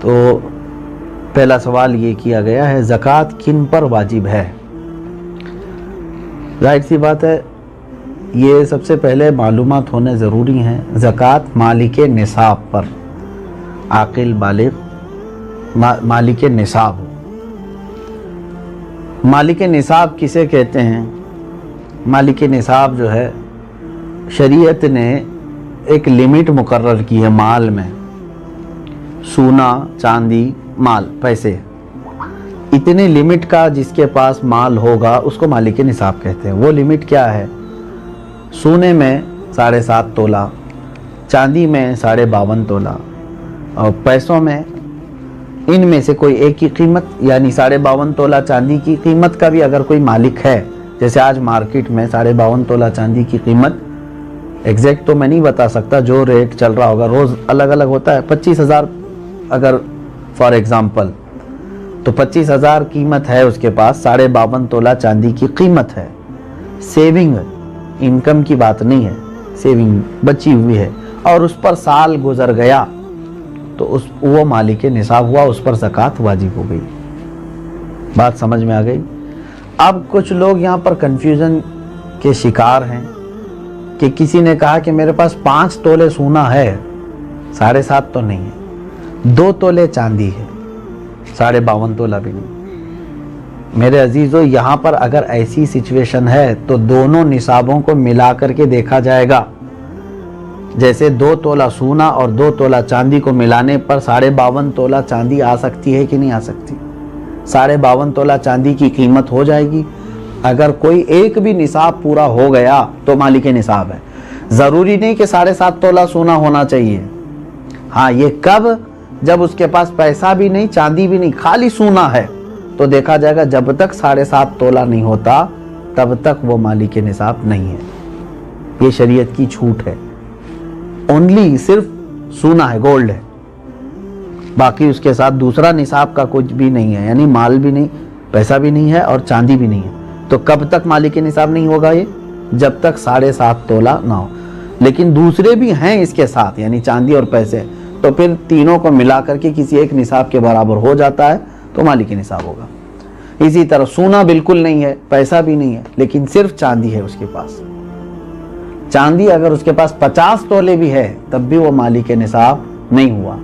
تو پہلا سوال یہ کیا گیا ہے زکوٰۃ کن پر واجب ہے؟ ظاہر سی بات ہے یہ سب سے پہلے معلومات ہونے ضروری ہیں۔ زکوٰۃ مالک نصاب پر، عاقل بالغ مالک نصاب ہو۔ مالک نصاب کسے کہتے ہیں؟ مالک نصاب جو ہے شریعت نے ایک لمٹ مقرر کی ہے مال میں، سونا چاندی مال پیسے، اتنے لمٹ کا جس کے پاس مال ہوگا اس کو مالک نصاب کہتے ہیں۔ وہ لمٹ کیا ہے؟ سونے میں 7.5 تولہ، چاندی میں 52.5 تولہ، اور پیسوں میں ان میں سے کوئی ایک کی قیمت، یعنی 52.5 تولہ چاندی کی قیمت کا بھی اگر کوئی مالک ہے، جیسے آج مارکیٹ میں 52.5 تولہ چاندی کی قیمت ایگزیکٹ تو میں نہیں بتا سکتا، جو ریٹ چل رہا ہوگا روز الگ الگ ہوتا ہے، 25,000 اگر فار ایگزامپل، تو 25,000 قیمت ہے اس کے پاس، 52.5 تولہ چاندی کی قیمت ہے۔ سیونگ انکم کی بات نہیں ہے، سیونگ بچی ہوئی ہے، اور اس پر سال گزر گیا تو وہ مالک نصاب ہوا، اس پر زکوٰۃ واجب ہو گئی۔ بات سمجھ میں آ گئی؟ اب کچھ لوگ یہاں پر کنفیوژن کے شکار ہیں کہ کسی نے کہا کہ میرے پاس 5 تولے سونا ہے، 7.5 تو نہیں ہے، 2 تولے چاندی ہے، 52.5 تولہ بھی نہیں۔ میرے عزیزو یہاں پر اگر ایسی سچویشن ہے تو دونوں نصابوں کو ملا کر کے دیکھا جائے گا۔ جیسے 2 تولہ سونا اور 2 تولہ چاندی کو ملانے پر 52.5 تولہ چاندی آ سکتی ہے کہ نہیں آ سکتی؟ 52.5 تولہ چاندی کی قیمت ہو جائے گی۔ اگر کوئی ایک بھی نصاب پورا ہو گیا تو مالک نصاب ہے۔ ضروری نہیں کہ 7.5 تولہ سونا ہونا چاہیے۔ ہاں یہ کب؟ جب اس کے پاس پیسہ بھی نہیں، چاندی بھی نہیں، خالی سونا ہے، تو دیکھا جائے گا جب تک 7.5 تولہ نہیں ہوتا تب تک وہ مالک نصاب نہیں ہے۔ یہ شریعت کی چھوٹ ہے۔ اونلی صرف سونا ہے، گولڈ ہے، باقی اس کے ساتھ دوسرا نصاب کا کچھ بھی نہیں ہے، یعنی مال بھی نہیں، پیسہ بھی نہیں ہے اور چاندی بھی نہیں ہے۔ تو کب تک مالک نصاب نہیں ہوگا یہ؟ جب تک 7.5 تولہ نہ ہو۔ لیکن دوسرے بھی ہیں اس کے ساتھ، یعنی چاندی اور پیسے، تو پھر تینوں کو ملا کر کے کسی ایک نصاب کے برابر ہو جاتا ہے تو مالک نصاب ہوگا۔ اسی طرح سونا بالکل نہیں ہے، پیسہ بھی نہیں ہے، لیکن صرف چاندی ہے اس کے پاس، چاندی اگر اس کے پاس 50 تولے بھی ہے تب بھی وہ مالک نصاب نہیں ہوا۔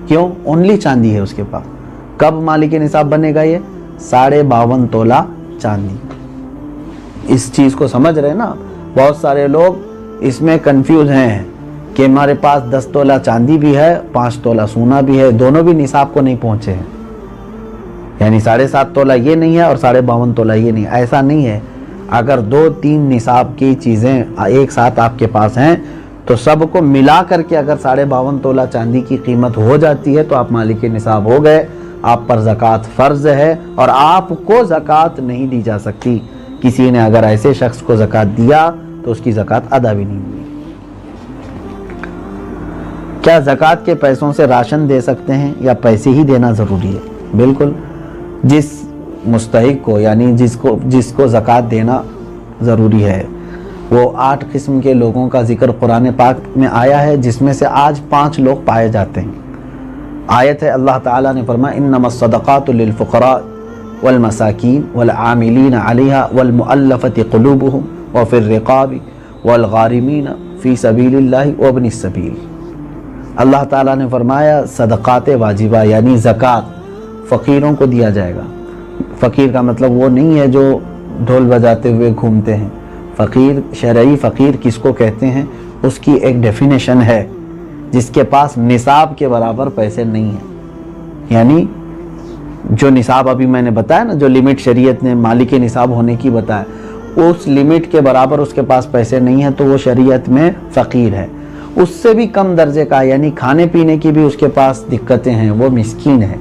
کیوں؟ اونلی چاندی ہے اس کے پاس۔ کب مالک نصاب بنے گا یہ؟ 52.5 تولہ چاندی۔ اس چیز کو سمجھ رہے ہیں نا؟ بہت سارے لوگ اس میں کنفیوز ہیں کہ ہمارے پاس 10 تولہ چاندی بھی ہے، 5 تولہ سونا بھی ہے، دونوں بھی نصاب کو نہیں پہنچے ہیں، یعنی 7.5 تولہ یہ نہیں ہے اور 52.5 تولہ یہ نہیں۔ ایسا نہیں ہے۔ اگر 2-3 نصاب کی چیزیں ایک ساتھ آپ کے پاس ہیں تو سب کو ملا کر کے اگر 52.5 تولہ چاندی کی قیمت ہو جاتی ہے تو آپ مالک نصاب ہو گئے، آپ پر زکوٰۃ فرض ہے اور آپ کو زکوٰۃ نہیں دی جا سکتی۔ کسی نے اگر ایسے شخص کو زکوٰۃ دیا تو اس کی زکوٰۃ ادا بھی نہیں ہوئی۔ کیا زکوٰۃ کے پیسوں سے راشن دے سکتے ہیں یا پیسے ہی دینا ضروری ہے؟ بالکل، جس مستحق کو یعنی جس کو زکوٰۃ دینا ضروری ہے، وہ 8 قسم کے لوگوں کا ذکر قرآن پاک میں آیا ہے، جس میں سے آج 5 لوگ پائے جاتے ہیں۔ آیت ہے، اللہ تعالیٰ نے فرمایا انما الصدقات للفقراء والمساکین والعاملین علیہا والمؤلفۃ قلوبہم وفی الرقاب والغارمین فی سبیل اللہ وابن السبیل۔ اللہ تعالیٰ نے فرمایا صدقات واجبہ یعنی زکوٰۃ فقیروں کو دیا جائے گا۔ فقیر کا مطلب وہ نہیں ہے جو ڈھول بجاتے ہوئے گھومتے ہیں۔ فقیر، شرعی فقیر کس کو کہتے ہیں؟ اس کی ایک ڈیفینیشن ہے، جس کے پاس نصاب کے برابر پیسے نہیں ہیں، یعنی جو نصاب ابھی میں نے بتایا نا، جو لمٹ شریعت نے مالک نصاب ہونے کی بتایا، اس لمٹ کے برابر اس کے پاس پیسے نہیں ہیں تو وہ شریعت میں فقیر ہے۔ اس سے بھی کم درجے کا، یعنی کھانے پینے کی بھی اس کے پاس دقتیں ہیں، وہ مسکین ہے۔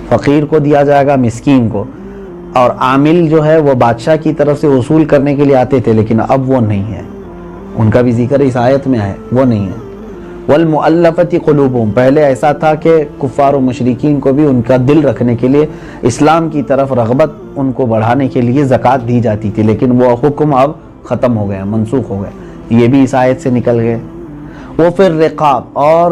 فقیر کو دیا جائے گا، مسکین کو۔ اور عامل جو ہے وہ بادشاہ کی طرف سے وصول کرنے کے لیے آتے تھے، لیکن اب وہ نہیں ہے، ان کا بھی ذکر اس آیت میں ہے، وہ نہیں ہے۔ والمؤلفۃ قلوبہم، پہلے ایسا تھا کہ کفار و مشرکین کو بھی ان کا دل رکھنے کے لیے، اسلام کی طرف رغبت ان کو بڑھانے کے لیے زکوٰۃ دی جاتی تھی، لیکن وہ حکم اب ختم ہو گیا، منسوخ ہو گیا، یہ بھی اس آیت سے نکل گئے۔ وہ پھر رقاب، اور